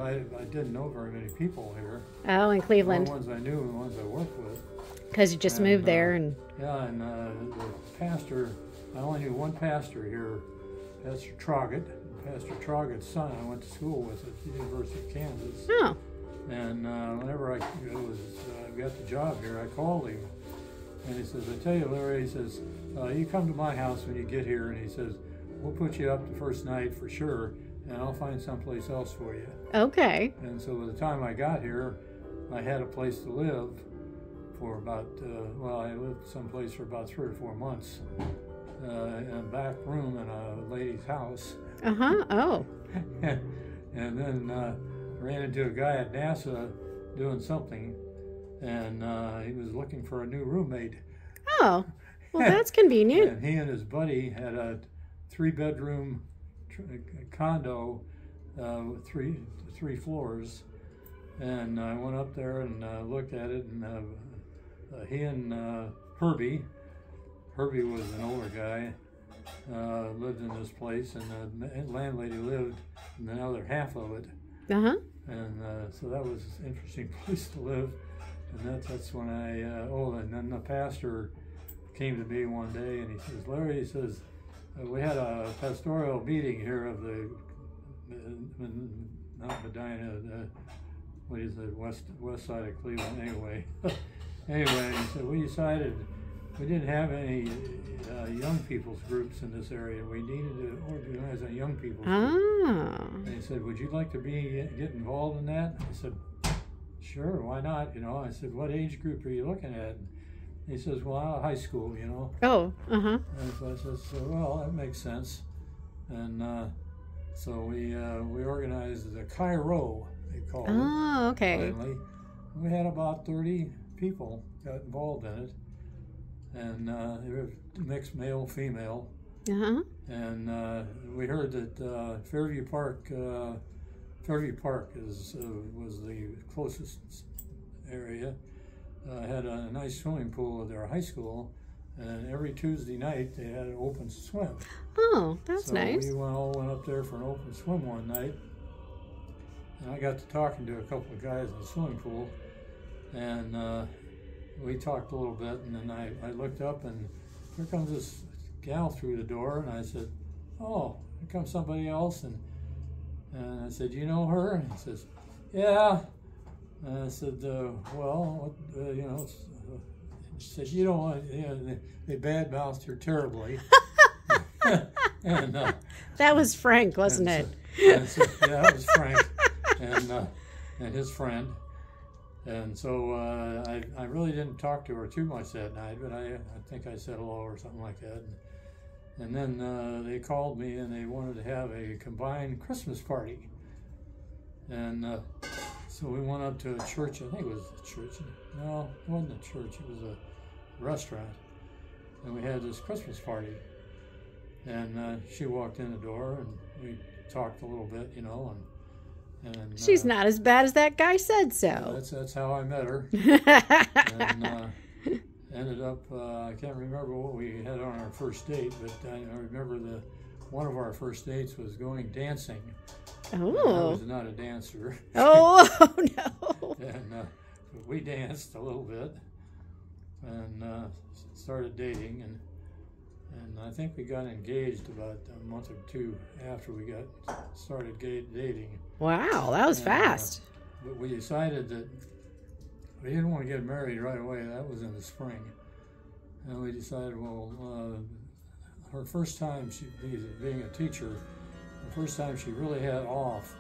I didn't know very many people here. Oh, in Cleveland. The ones I knew and the ones I worked with. Because you just moved there and... Yeah, and the pastor, I only knew one pastor here, Pastor Troggett. Pastor Troggett's son I went to school with at the University of Kansas. Oh. And whenever I got the job here, I called him. And he says, I tell you, Larry, he says, you come to my house when you get here, and he says, we'll put you up the first night for sure, and I'll find someplace else for you. Okay. And so by the time I got here, I had a place to live for about, I lived someplace for about 3 or 4 months in a back room in a lady's house. Uh-huh, oh. And then ran into a guy at NASA doing something, and he was looking for a new roommate. Oh, well, that's convenient. And he and his buddy had a 3-bedroom condo with three floors, and I went up there and looked at it, and he and Herbie was an older guy, lived in this place, and the landlady lived in the other half of it. Uh-huh. And so that was an interesting place to live. And that's when and then the pastor came to me one day, and he says, Larry, he says, we had a pastoral meeting here of the, not Medina, what is it, west side of Cleveland, anyway. Anyway, he said, we decided we didn't have any young people's groups in this area. We needed to organize a young people's group. And he said, would you like to get involved in that? I said, sure, why not? You know, I said, what age group are you looking at? And he says, well, high school, you know. Oh, uh-huh. And so I said, well, that makes sense. And so we organized the Cairo, they called it. Oh, okay. Finally. We had about 30 people got involved in it. And they were mixed male, female. Uh-huh. And we heard that Fairview Park was the closest area. Had a nice swimming pool at their high school, and every Tuesday night they had an open swim. Oh, that's nice. So we all went up there for an open swim one night, and I got to talking to a couple of guys in the swimming pool, and we talked a little bit, and then I looked up, and here comes this gal through the door, and I said, oh, here comes somebody else, and I said, you know her? And he says, yeah. And I said, well, you know, she said, you don't want, they badmouthed her terribly. And that was Frank, wasn't it? So, yeah, that was Frank and his friend. And so I really didn't talk to her too much that night, but I think I said hello or something like that. And then they called me and they wanted to have a combined Christmas party. And so we went up to a church. I think it was a church. No, it wasn't a church. It was a restaurant. And we had this Christmas party. And she walked in the door and we talked a little bit, you know. And she's not as bad as that guy said so. That's how I met her. And ended up, I can't remember what we had on our first date, but I remember one of our first dates was going dancing. Oh. I was not a dancer. Oh, no. And we danced a little bit and started dating, and I think we got engaged about a month or two after we started dating. Wow, that was fast. But we decided that we didn't want to get married right away. That was in the spring. And we decided, well, her first time, being a teacher, the first time she really had off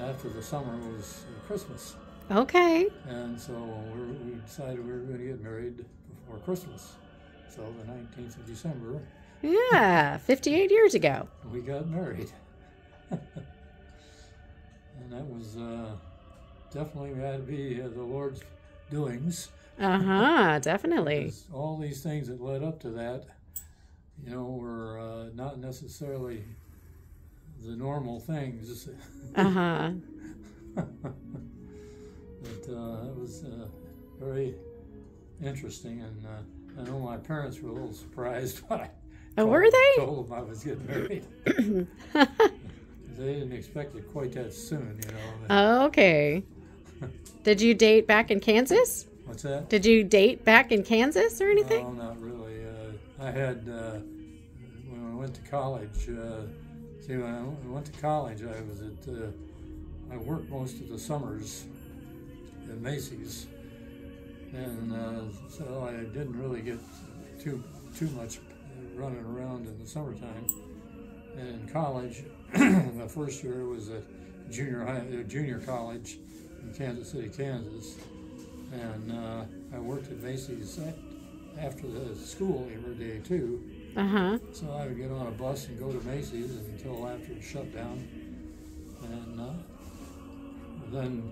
after the summer was Christmas. Okay. And so we decided we were going to get married before Christmas. So the 19th of December. Yeah, 58 years ago. We got married. And that was definitely had to be the Lord's doings. Uh-huh, definitely. All these things that led up to that, you know, were not necessarily the normal things. Uh-huh. But it was very interesting, and I know my parents were a little surprised when I were they? told them I was getting married. they didn't expect it quite that soon, you know. Oh, okay. Did you date back in Kansas? What's that? Did you date back in Kansas or anything? No, not really. I had, when I went to college, when I went to college, I worked most of the summers at Macy's. And so I didn't really get too much running around in the summertime. And in college, the first year was a junior college in Kansas City, Kansas. And I worked at Macy's after the school every day too. Uh-huh. So I would get on a bus and go to Macy's until after it shut down. And then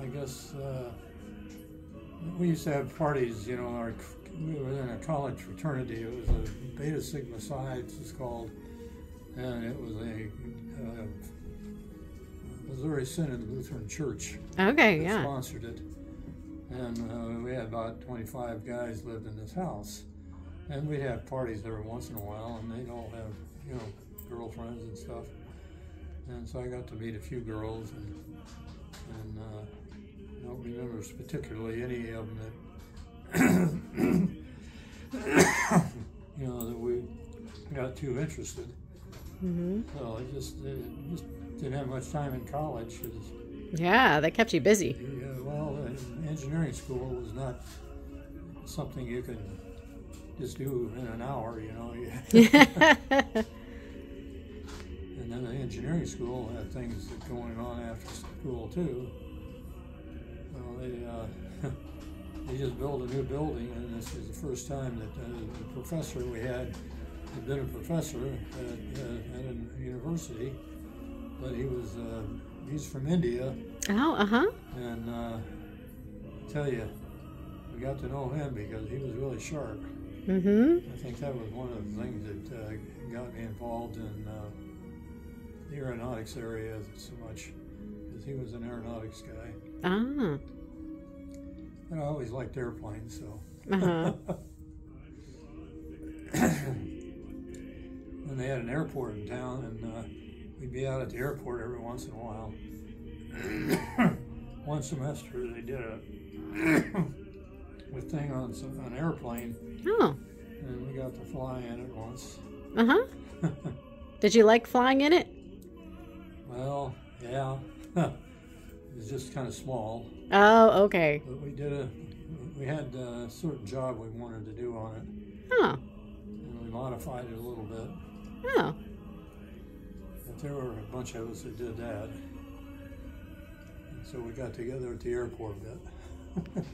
I guess we used to have parties, you know, we were in a college fraternity. It was a Beta Sigma Psi, it was called, and it was a Missouri Synod Lutheran Church. Okay, that yeah. Sponsored it. And we had about 25 guys lived in this house. And we'd have parties every once in a while, and they'd all have, you know, girlfriends and stuff. And so I got to meet a few girls, and I don't remember particularly any of them that, you know, that we got too interested. Mm-hmm. So I just didn't have much time in college. Yeah, that kept you busy. Well, engineering school was not something you could just do in an hour, you know. And then the engineering school had things going on after school too. Well, they just built a new building, and this is the first time that the professor we had been a professor at a university, but he's from India. Oh, uh-huh. And I tell you, we got to know him because he was really sharp. Mm-hmm. I think that was one of the things that got me involved in the aeronautics area so much, because he was an aeronautics guy. Ah. And I always liked airplanes, so. Uh-huh. And they had an airport in town, and we'd be out at the airport every once in a while. One semester they did a thing on an airplane. Oh. And we got to fly in it once. Uh-huh. Did you like flying in it? Well, yeah. It was just kind of small. Oh, okay. But we had a certain job we wanted to do on it. Oh. And we modified it a little bit. Oh. But there were a bunch of us that did that. And so we got together at the airport a bit.